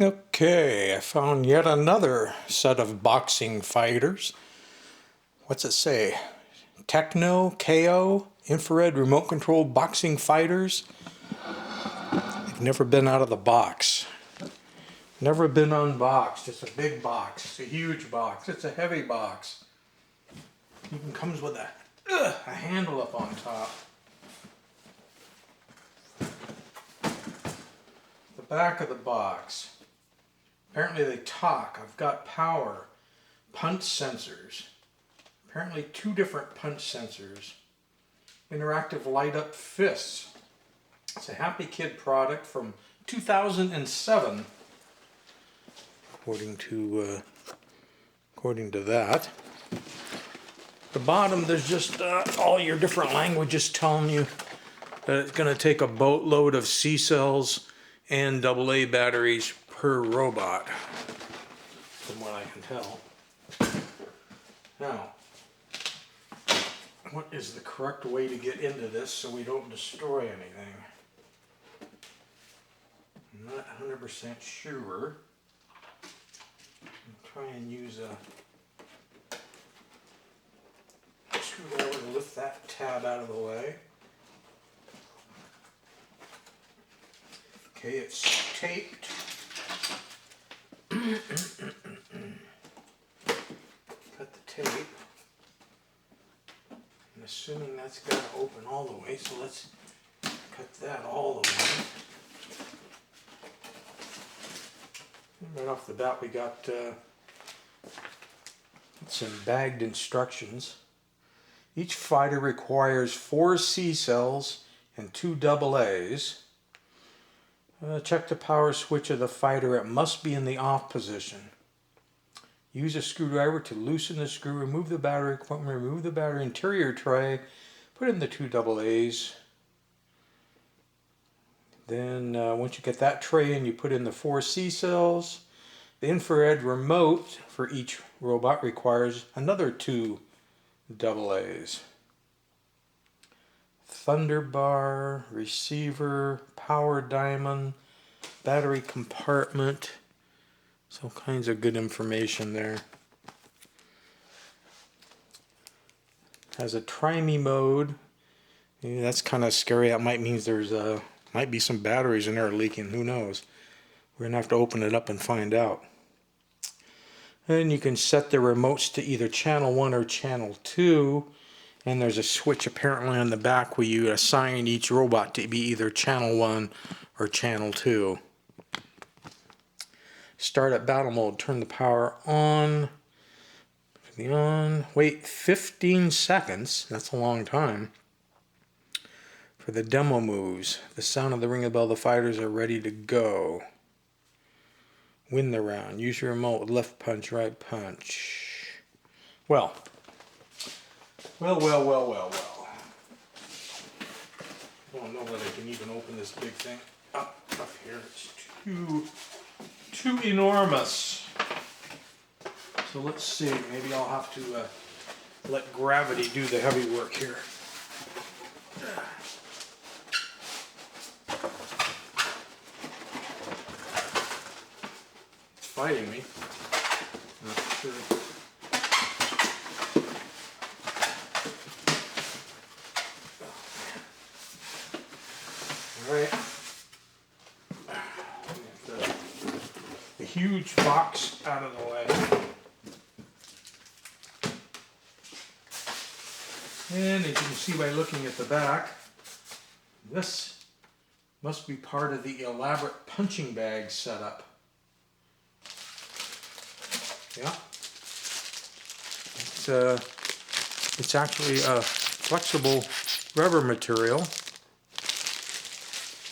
Okay, I found yet another set of boxing fighters. What's it say? Techno, KO, infrared remote controlled boxing fighters. They've never been out of the box. Never been unboxed. It's a big box. It's a huge box. It's a heavy box. It even comes with a handle up on top. The back of the box. Apparently they talk. I've got power, punch sensors. Apparently 2 different punch sensors. Interactive light up fists. It's a Happy Kid product from 2007. According to that. The bottom there's just all your different languages telling you that it's going to take a boatload of C cells and AA batteries per robot, from what I can tell. Now, what is the correct way to get into this so we don't destroy anything? I'm not 100% sure. I'll try and use a screwdriver to lift that tab out of the way. Okay, it's taped. Cut the tape. I'm assuming that's got to open all the way, so let's cut that all the way. Right off the bat, we got some bagged instructions. Each fighter requires 4 C cells and 2 AA's. Check the power switch of the fighter. It must be in the off position. Use a screwdriver to loosen the screw. Remove the battery equipment. Remove the battery interior tray. Put in the 2 AA's. Then once you get that tray in, you put in the 4 C cells. The infrared remote for each robot requires another 2 AA's. Thunder bar, receiver, power diamond, battery compartment. So all kinds of good information there. Has a try-me mode. Yeah, that's kind of scary. That might mean there's might be some batteries in there leaking. Who knows? We're gonna have to open it up and find out. And you can set the remotes to either channel 1 or channel 2. And there's a switch apparently on the back where you assign each robot to be either channel 1 or channel 2. Start at battle mode. Turn the power on. Wait 15 seconds. That's a long time. For the demo moves. The sound of the ring of the bell. The fighters are ready to go. Win the round. Use your remote with left punch, right punch. Well. I don't know whether I can even open this big thing up here. It's too enormous. So let's see. Maybe I'll have to let gravity do the heavy work here. It's fighting me. Not sure. Alright, the huge box out of the way. And as you can see by looking at the back, this must be part of the elaborate punching bag setup. Yeah. It's actually a flexible rubber material.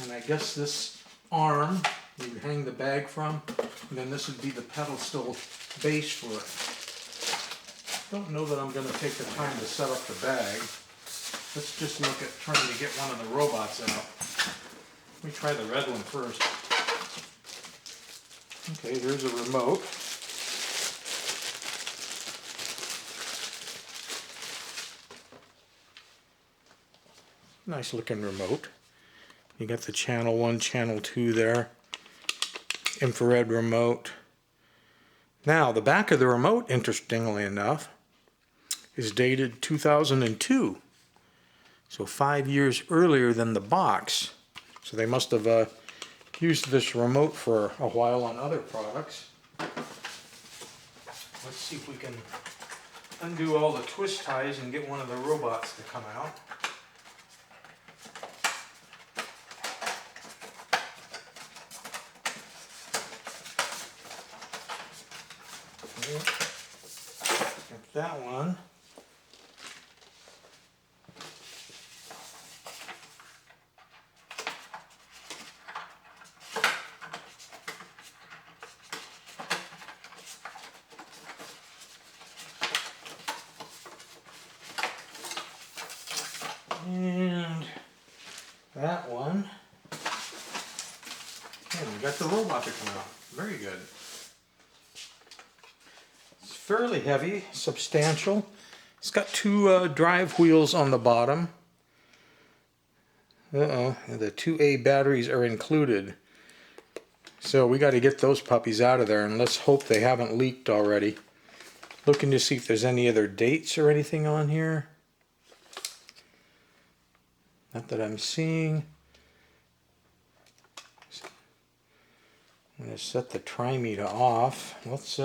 And I guess this arm you hang the bag from, and then this would be the pedestal base for it. Don't know that I'm going to take the time to set up the bag. Let's just look at trying to get one of the robots out. Let me try the red one first. Okay, there's a remote. Nice looking remote. You got the channel 1, channel 2 there. infrared remote. Now, the back of the remote, interestingly enough, is dated 2002. So 5 years earlier than the box. So they must have used this remote for a while on other products. Let's see if we can undo all the twist ties and get one of the robots to come out. Get that one. And that one. And we got the robot to come out. Very good. It's fairly heavy, substantial. It's got two drive wheels on the bottom. Uh-oh, the 2A batteries are included. So we got to get those puppies out of there, and let's hope they haven't leaked already. Looking to see if there's any other dates or anything on here. Not that I'm seeing. I'm going to set the trimeter off. Let's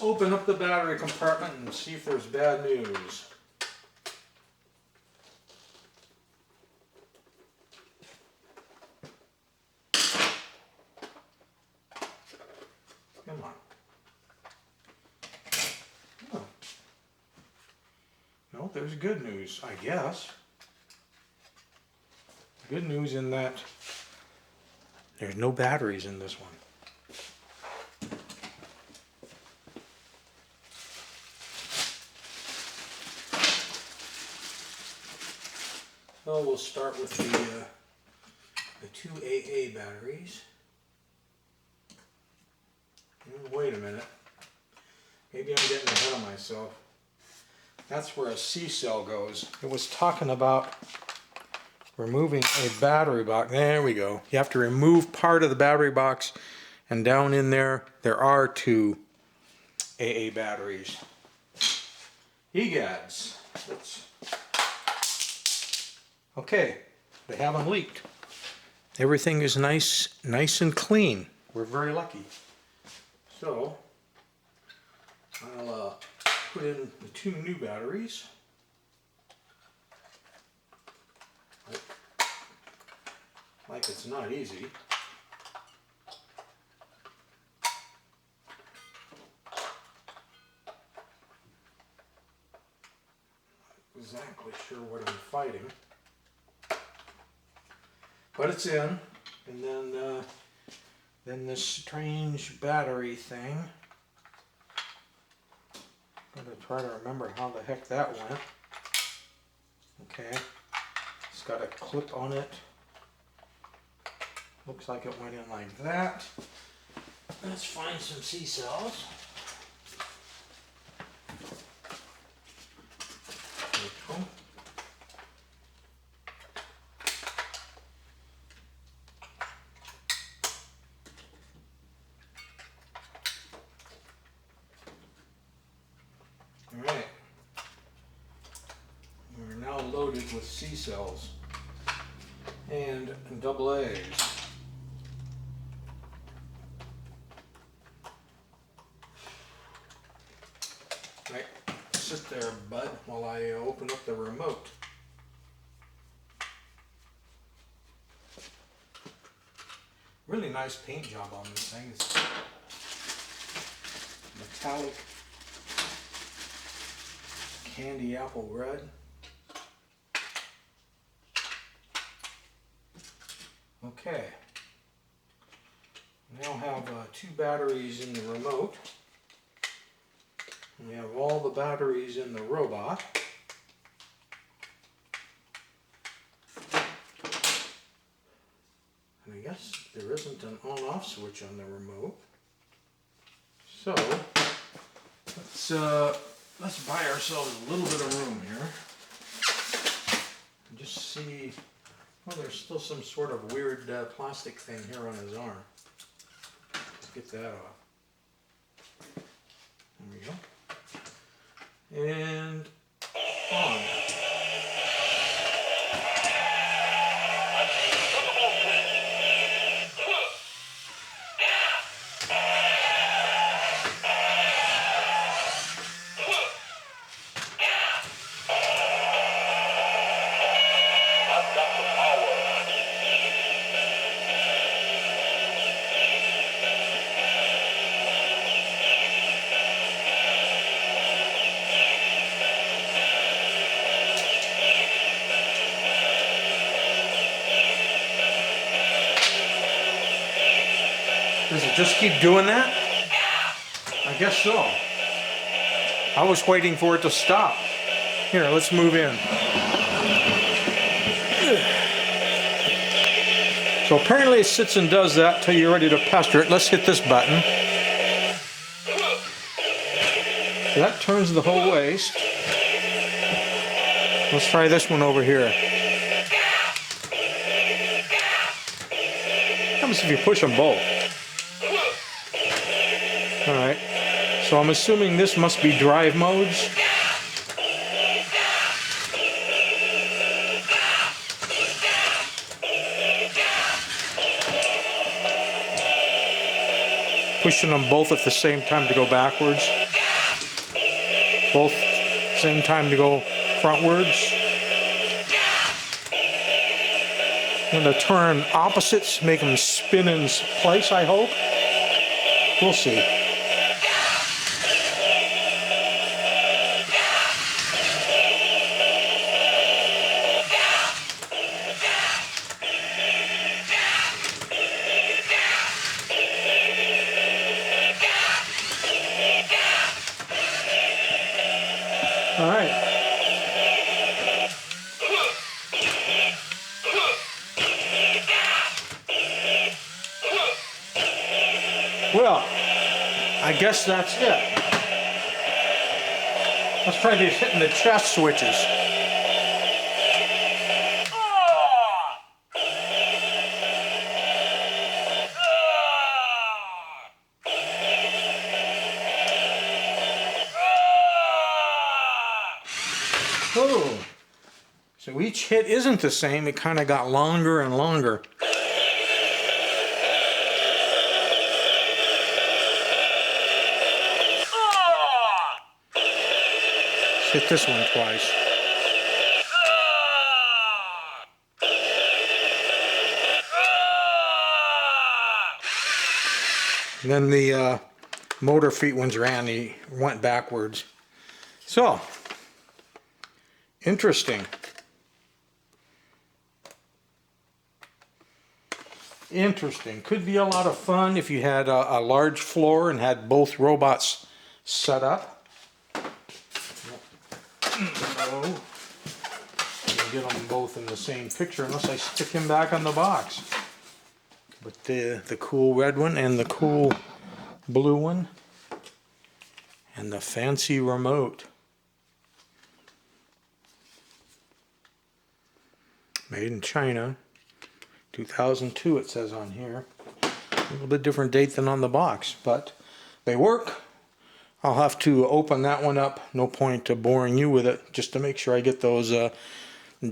open up the battery compartment and see if there's bad news. Come on. Oh. No, there's good news, I guess. Good news in that there's no batteries in this one. So we'll start with the 2AA batteries. Wait a minute. Maybe I'm getting ahead of myself. That's where a C cell goes. It was talking about removing a battery box. There we go. You have to remove part of the battery box, and down in there are two AA batteries. EGADs. Okay, they haven't leaked. Everything is nice and clean. We're very lucky. So I'll put in the two new batteries. Like it's not easy. Not exactly sure what I'm fighting. But it's in. And then this strange battery thing. I'm going to try to remember how the heck that went. Okay. It's got a clip on it. Looks like it went in like that. Let's find some C cells. There we go. All right. We're now loaded with C cells and double A's. Right, sit there, bud, while I open up the remote. Really nice paint job on this thing. It's metallic candy apple red. Okay. Now have two batteries in the remote. We have all the batteries in the robot. And I guess there isn't an on-off switch on the remote. So let's buy ourselves a little bit of room here. And just see, well, there's still some sort of weird plastic thing here on his arm. get that off. There we go. And on. Does it just keep doing that? I guess so. I was waiting for it to stop. Here, let's move in. So apparently it sits and does that till you're ready to pester it. Let's hit this button. So that turns the whole waist. Let's try this one over here. What happens if you push them both? Alright, so I'm assuming this must be drive modes. Pushing them both at the same time to go backwards. Both same time to go frontwards. I'm going to turn opposites, make them spin in place, I hope. We'll see. All right. Well, I guess that's it. Let's try these hitting the chest switches. Oh, so each hit isn't the same, it kind of got longer and longer. Let's hit this one twice. And then the motor feet ones went backwards. So, interesting. Interesting. Could be a lot of fun if you had a large floor and had both robots set up. No. I'll get them both in the same picture unless I stick him back on the box. But the cool red one and the cool blue one and the fancy remote. Made in China, 2002 it says on here. A little bit different date than on the box, but they work. I'll have to open that one up, no point to boring you with it, just to make sure I get those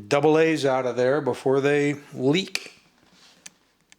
double A's out of there before they leak.